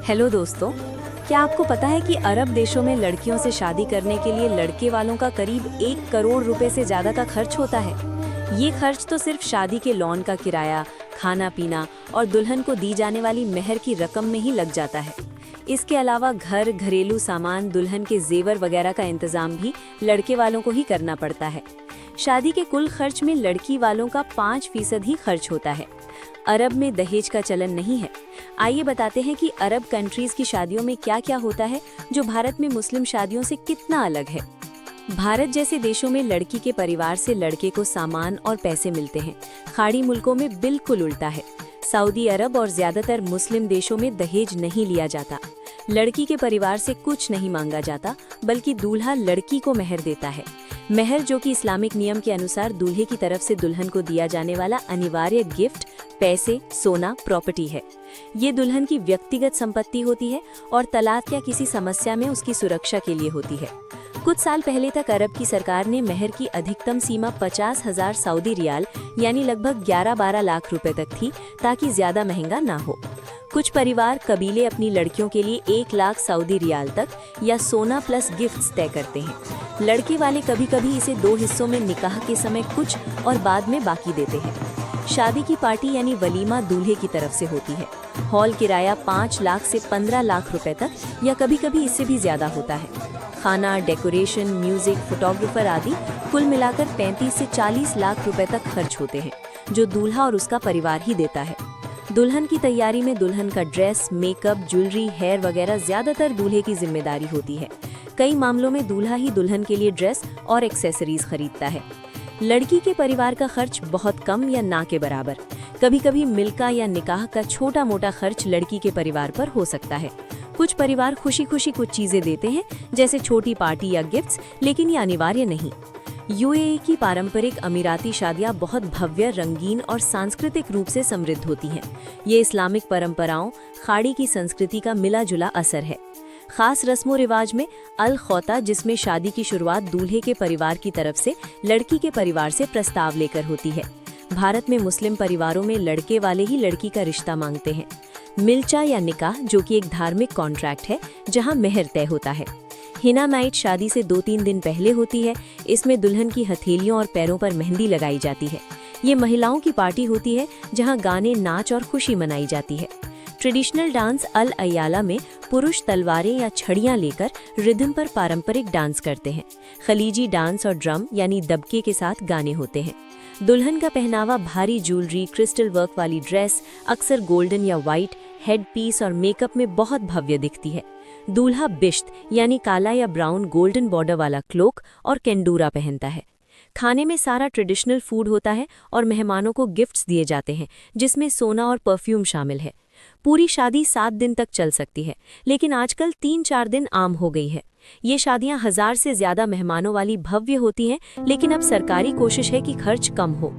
Hello दोस्तों, क्या आपको पता है कि अरब देशों में लड़कियों से शादी करने के लिए लड़के वालों का करीब 1 करोड़ रुपए से ज़्यादा का खर्च होता है। ये खर्च तो सिर्फ शादी के लॉन का किराया, खाना पीना और दुल्हन को दी जाने वाली मेहर की रकम में ही लग जाता है। इसके अलावा घर, घरेलू सामान, दुल्हन के जेवर वगैरह का इंतजाम भी लड़के वालों को ही करना पड़ता है। शादी के कुल खर्च में लड़की वालों का 5% ही खर्च होता है। अरब में दहेज का चलन नहीं है। आइए बताते हैं कि अरब कंट्रीज की शादियों में क्या क्या होता है जो भारत में मुस्लिम शादियों से कितना अलग है। भारत जैसे देशों में लड़की के परिवार से लड़के को सामान और पैसे मिलते हैं। खाड़ी मुल्कों में बिल्कुल उल्टा है। सऊदी अरब और ज्यादातर मुस्लिम देशों में दहेज नहीं लिया जाता। लड़की के परिवार से कुछ नहीं मांगा जाता, बल्कि दूल्हा लड़की को मेहर देता है। मेहर, जो कि इस्लामिक नियम के अनुसार दूल्हे की तरफ से दुल्हन को दिया जाने वाला अनिवार्य गिफ्ट, पैसे, सोना, प्रॉपर्टी है। ये दुल्हन की व्यक्तिगत संपत्ति होती है और तलाक या किसी समस्या में उसकी सुरक्षा के लिए होती है। कुछ साल पहले तक अरब की सरकार ने मेहर की अधिकतम सीमा 50,000 सऊदी रियाल यानी लगभग 11-12 लाख रुपए तक थी, ताकि ज्यादा महंगा ना हो। कुछ परिवार, कबीले अपनी लड़कियों के लिए 1 लाख सऊदी रियाल तक या सोना प्लस गिफ्ट्स तय करते हैं। लड़के वाले कभी कभी इसे 2 हिस्सों में निकाह के समय कुछ और बाद में बाकी देते हैं। शादी की पार्टी यानी वलीमा दूल्हे की तरफ से होती है। हॉल किराया 5 लाख से 15 लाख रुपए तक या कभी कभी इससे भी ज्यादा होता है। खाना, डेकोरेशन, म्यूजिक, फोटोग्राफर आदि कुल मिलाकर 35 से 40 लाख रुपए तक खर्च होते हैं, जो दूल्हा और उसका परिवार ही देता है। दुल्हन की तैयारी में दुल्हन का ड्रेस, मेकअप, ज्वेलरी, हेयर वगैरह ज्यादातर दूल्हे की जिम्मेदारी होती है। कई मामलों में दूल्हा ही दुल्हन के लिए ड्रेस और एक्सेसरीज खरीदता है। लड़की के परिवार का खर्च बहुत कम या ना के बराबर। कभी कभी मिल्का या निकाह का छोटा मोटा खर्च लड़की के परिवार पर हो सकता है। कुछ परिवार खुशी खुशी कुछ चीजें देते हैं, जैसे छोटी पार्टी या गिफ्ट्स, लेकिन ये अनिवार्य नहीं। यूएई की पारंपरिक अमीराती शादियां बहुत भव्य, रंगीन और सांस्कृतिक रूप से समृद्ध होती हैं। ये इस्लामिक परंपराओं, खाड़ी की संस्कृति का मिला जुला असर है। खास रस्मों रिवाज में अल खौता, जिसमें शादी की शुरुआत दूल्हे के परिवार की तरफ से लड़की के परिवार से प्रस्ताव लेकर होती है। भारत में मुस्लिम परिवारों में लड़के वाले ही लड़की का रिश्ता मांगते हैं। मिल्चा या निकाह, जो कि एक धार्मिक कॉन्ट्रैक्ट है जहां मेहर तय होता है। हिना नाइट शादी से 2-3 दिन पहले होती है। इसमें दुल्हन की हथेलियों और पैरों पर मेहंदी लगाई जाती है। ये महिलाओं की पार्टी होती है जहां गाने, नाच और खुशी मनाई जाती है। ट्रेडिशनल डांस अल अयाला में पुरुष तलवारें या छड़ियां लेकर रिदम पर पारंपरिक डांस करते हैं। खलीजी डांस और ड्रम यानी दबके के साथ गाने होते हैं। दुल्हन का पहनावा भारी ज्वेलरी, क्रिस्टल वर्क वाली ड्रेस, अक्सर गोल्डन या वाइट, हेड पीस और मेकअप में बहुत भव्य दिखती है। दूल्हा बिश्त यानी काला या ब्राउन गोल्डन बॉर्डर वाला क्लोक और केंडूरा पहनता है। खाने में सारा ट्रेडिशनल फूड होता है और मेहमानों को गिफ्ट्स दिए जाते हैं, जिसमें सोना और परफ्यूम शामिल है। पूरी शादी 7 दिन तक चल सकती है, लेकिन आजकल 3-4 दिन आम हो गई है। ये शादियां 1000 से ज्यादा मेहमानों वाली भव्य होती हैं, लेकिन अब सरकारी कोशिश है कि खर्च कम हो।